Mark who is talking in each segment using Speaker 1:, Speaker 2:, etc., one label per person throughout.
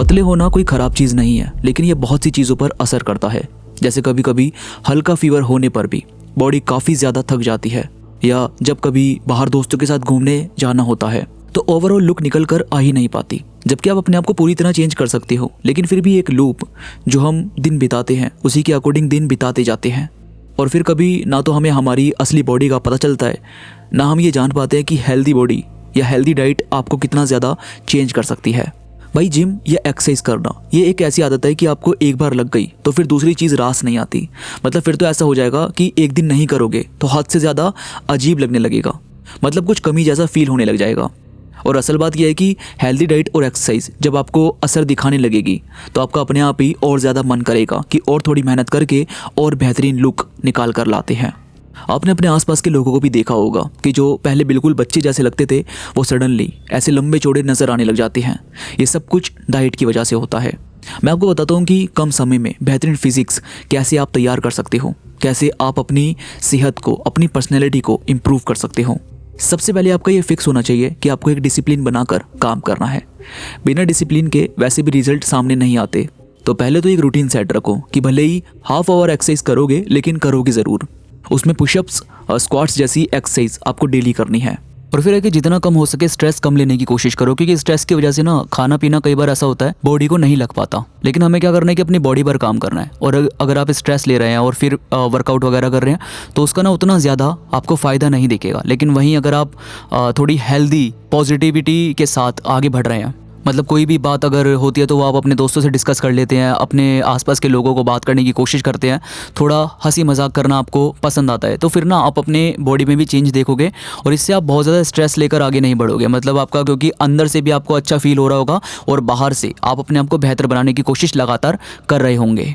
Speaker 1: पतले होना कोई ख़राब चीज़ नहीं है, लेकिन ये बहुत सी चीज़ों पर असर करता है। जैसे कभी कभी हल्का फीवर होने पर भी बॉडी काफ़ी ज़्यादा थक जाती है, या जब कभी बाहर दोस्तों के साथ घूमने जाना होता है तो ओवरऑल लुक निकल कर आ ही नहीं पाती। जबकि आप अपने आप को पूरी तरह चेंज कर सकते हो, लेकिन फिर भी एक लूप जो हम दिन बिताते हैं उसी के अकॉर्डिंग दिन बिताते जाते हैं, और फिर कभी ना तो हमें हमारी असली बॉडी का पता चलता है, ना हम ये जान पाते हैं कि हेल्दी बॉडी या हेल्दी डाइट आपको कितना ज़्यादा चेंज कर सकती है। भाई जिम या एक्सरसाइज करना ये एक ऐसी आदत है कि आपको एक बार लग गई तो फिर दूसरी चीज़ रास नहीं आती। मतलब फिर तो ऐसा हो जाएगा कि एक दिन नहीं करोगे तो हद से ज़्यादा अजीब लगने लगेगा, मतलब कुछ कमी जैसा फील होने लग जाएगा। और असल बात यह है कि हेल्दी डाइट और एक्सरसाइज जब आपको असर दिखाने लगेगी तो आपका अपने आप ही और ज़्यादा मन करेगा कि और थोड़ी मेहनत करके और बेहतरीन लुक निकाल कर लाते हैं। आपने अपने आसपास के लोगों को भी देखा होगा कि जो पहले बिल्कुल बच्चे जैसे लगते थे वो सडनली ऐसे लंबे चौड़े नज़र आने लग जाते हैं। ये सब कुछ डाइट की वजह से होता है। मैं आपको बताता हूँ कि कम समय में बेहतरीन फिजिक्स कैसे आप तैयार कर सकते हो, कैसे आप अपनी सेहत को, अपनी पर्सनैलिटी को इम्प्रूव कर सकते हो। सबसे पहले आपका ये फिक्स होना चाहिए कि आपको एक डिसिप्लिन बनाकर काम करना है। बिना डिसिप्लिन के वैसे भी रिजल्ट सामने नहीं आते। तो पहले तो एक रूटीन सेट रखो कि भले ही हाफ आवर एक्सरसाइज करोगे लेकिन करोगे ज़रूर। उसमें पुशअप्स और स्क्वाट्स जैसी एक्सरसाइज आपको डेली करनी है। और फिर है कि जितना कम हो सके स्ट्रेस कम लेने की कोशिश करो, क्योंकि स्ट्रेस की वजह से ना खाना पीना कई बार ऐसा होता है बॉडी को नहीं लग पाता। लेकिन हमें क्या करना है कि अपनी बॉडी पर काम करना है। और अगर आप स्ट्रेस ले रहे हैं और फिर वर्कआउट वगैरह कर रहे हैं तो उसका ना उतना ज़्यादा आपको फ़ायदा नहीं दिखेगा। लेकिन वहीं अगर आप थोड़ी हेल्दी पॉजिटिविटी के साथ आगे बढ़ रहे हैं, मतलब कोई भी बात अगर होती है तो वो आप अपने दोस्तों से डिस्कस कर लेते हैं, अपने आसपास के लोगों को बात करने की कोशिश करते हैं, थोड़ा हंसी मजाक करना आपको पसंद आता है, तो फिर ना आप अपने बॉडी में भी चेंज देखोगे और इससे आप बहुत ज़्यादा स्ट्रेस लेकर आगे नहीं बढ़ोगे। मतलब आपका, क्योंकि अंदर से भी आपको अच्छा फील हो रहा होगा और बाहर से आप अपने आप को बेहतर बनाने की कोशिश लगातार कर रहे होंगे।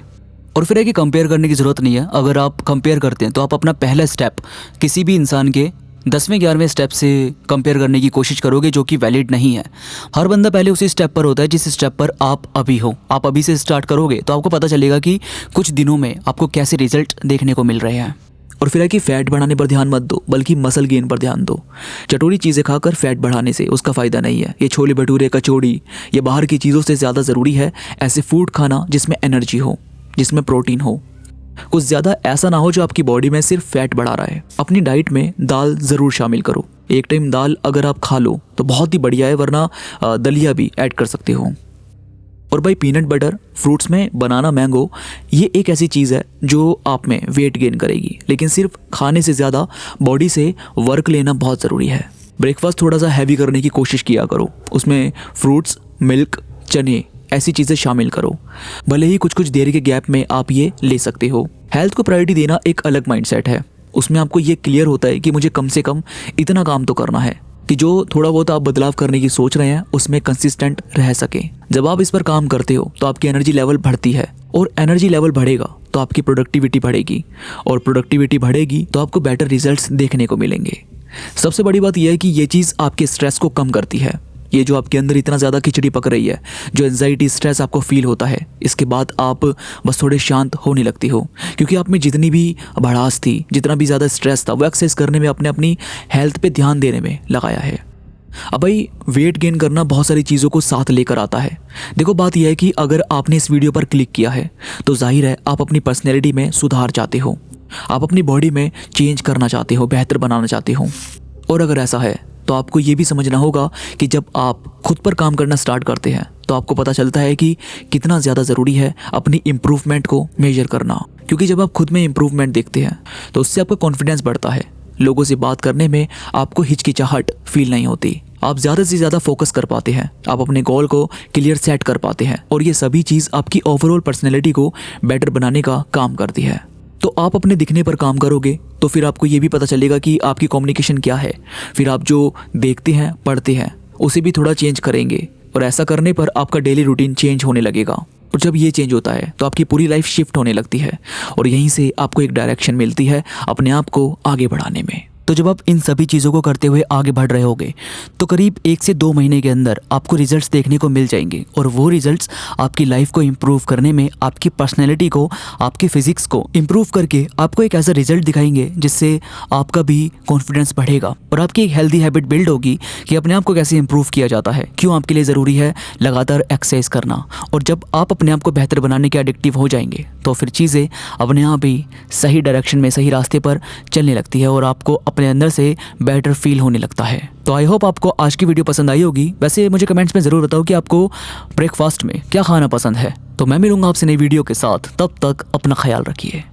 Speaker 1: और फिर है कि कंपेयर करने की ज़रूरत नहीं है। अगर आप कंपेयर करते हैं तो आप अपना पहला स्टेप किसी भी इंसान के 10वें 11वें स्टेप से कंपेयर करने की कोशिश करोगे, जो कि वैलिड नहीं है। हर बंदा पहले उसी स्टेप पर होता है जिस स्टेप पर आप अभी हो। आप अभी से स्टार्ट करोगे तो आपको पता चलेगा कि कुछ दिनों में आपको कैसे रिजल्ट देखने को मिल रहे हैं। और फिर है कि फैट बढ़ाने पर ध्यान मत दो, बल्कि मसल गेन पर ध्यान दो। चटोरी चीज़ें खाकर फैट बढ़ाने से उसका फ़ायदा नहीं है। ये छोले भटूरे, कचौड़ी, ये बाहर की चीज़ों से ज़्यादा ज़रूरी है ऐसे फूड खाना जिसमें एनर्जी हो, जिसमें प्रोटीन हो। कुछ ज़्यादा ऐसा ना हो जो आपकी बॉडी में सिर्फ फैट बढ़ा रहा है। अपनी डाइट में दाल ज़रूर शामिल करो। एक टाइम दाल अगर आप खा लो तो बहुत ही बढ़िया है, वरना दलिया भी ऐड कर सकते हो। और भाई पीनट बटर, फ्रूट्स में बनाना, मैंगो, ये एक ऐसी चीज़ है जो आप में वेट गेन करेगी। लेकिन सिर्फ खाने से ज़्यादा बॉडी से वर्क लेना बहुत ज़रूरी है। ब्रेकफास्ट थोड़ा सा हैवी करने की कोशिश किया करो। उसमें फ्रूट्स, मिल्क, चने, ऐसी चीज़ें शामिल करो। भले ही कुछ कुछ देर के गैप में आप ये ले सकते हो। हेल्थ को प्रायोरिटी देना एक अलग माइंडसेट है। उसमें आपको ये क्लियर होता है कि मुझे कम से कम इतना काम तो करना है कि जो थोड़ा बहुत आप बदलाव करने की सोच रहे हैं उसमें कंसिस्टेंट रह सके। जब आप इस पर काम करते हो तो आपकी एनर्जी लेवल बढ़ती है, और एनर्जी लेवल बढ़ेगा तो आपकी प्रोडक्टिविटी बढ़ेगी, और प्रोडक्टिविटी बढ़ेगी तो आपको बेटर रिजल्ट्स देखने को मिलेंगे। सबसे बड़ी बात यह है कि ये चीज़ आपके स्ट्रेस को कम करती है। ये जो आपके अंदर इतना ज़्यादा खिचड़ी पक रही है, जो एंजाइटी, स्ट्रेस आपको फील होता है, इसके बाद आप बस थोड़े शांत होने लगती हो, क्योंकि आप में जितनी भी भड़ास थी, जितना भी ज़्यादा स्ट्रेस था, वो एक्सरसाइज करने में, आपने अपनी हेल्थ पे ध्यान देने में लगाया है। अब भाई वेट गेन करना बहुत सारी चीज़ों को साथ लेकर आता है। देखो बात यह है कि अगर आपने इस वीडियो पर क्लिक किया है तो जाहिर है आप अपनी पर्सनैलिटी में सुधार चाहते हो, आप अपनी बॉडी में चेंज करना चाहते हो, बेहतर बनाना चाहते हो। और अगर ऐसा है तो आपको ये भी समझना होगा कि जब आप खुद पर काम करना स्टार्ट करते हैं तो आपको पता चलता है कि कितना ज़्यादा ज़रूरी है अपनी इम्प्रूवमेंट को मेजर करना। क्योंकि जब आप खुद में इम्प्रूवमेंट देखते हैं तो उससे आपका कॉन्फिडेंस बढ़ता है। लोगों से बात करने में आपको हिचकिचाहट फील नहीं होती। आप ज़्यादा से ज़्यादा फोकस कर पाते हैं, आप अपने गोल को क्लियर सेट कर पाते हैं, और ये सभी चीज़ आपकी ओवरऑल पर्सनैलिटी को बेटर बनाने का काम करती है। तो आप अपने दिखने पर काम करोगे तो फिर आपको ये भी पता चलेगा कि आपकी कम्युनिकेशन क्या है। फिर आप जो देखते हैं, पढ़ते हैं, उसे भी थोड़ा चेंज करेंगे, और ऐसा करने पर आपका डेली रूटीन चेंज होने लगेगा। और जब ये चेंज होता है तो आपकी पूरी लाइफ शिफ्ट होने लगती है, और यहीं से आपको एक डायरेक्शन मिलती है अपने आप को आगे बढ़ाने में। तो जब आप इन सभी चीज़ों को करते हुए आगे बढ़ रहे होगे तो करीब 1 से 2 महीने के अंदर आपको रिजल्ट्स देखने को मिल जाएंगे। और वो रिजल्ट्स आपकी लाइफ को इम्प्रूव करने में, आपकी पर्सनैलिटी को, आपकी फिजिक्स को इम्प्रूव करके आपको एक ऐसा रिजल्ट दिखाएंगे जिससे आपका भी कॉन्फिडेंस बढ़ेगा और आपकी एक हेल्दी हैबिट बिल्ड होगी कि अपने आप को कैसे इम्प्रूव किया जाता है, क्यों आपके लिए ज़रूरी है लगातार एक्सरसाइज करना। और जब आप अपने आप को बेहतर बनाने के एडिक्टिव हो जाएंगे तो फिर चीज़ें अपने आप ही सही डायरेक्शन में, सही रास्ते पर चलने लगती है और आपको अपने अंदर से बेटर फील होने लगता है। तो आई होप आपको आज की वीडियो पसंद आई होगी। वैसे मुझे कमेंट्स में ज़रूर बताओ कि आपको ब्रेकफास्ट में क्या खाना पसंद है। तो मैं मिलूंगा आपसे नई वीडियो के साथ, तब तक अपना ख्याल रखिए।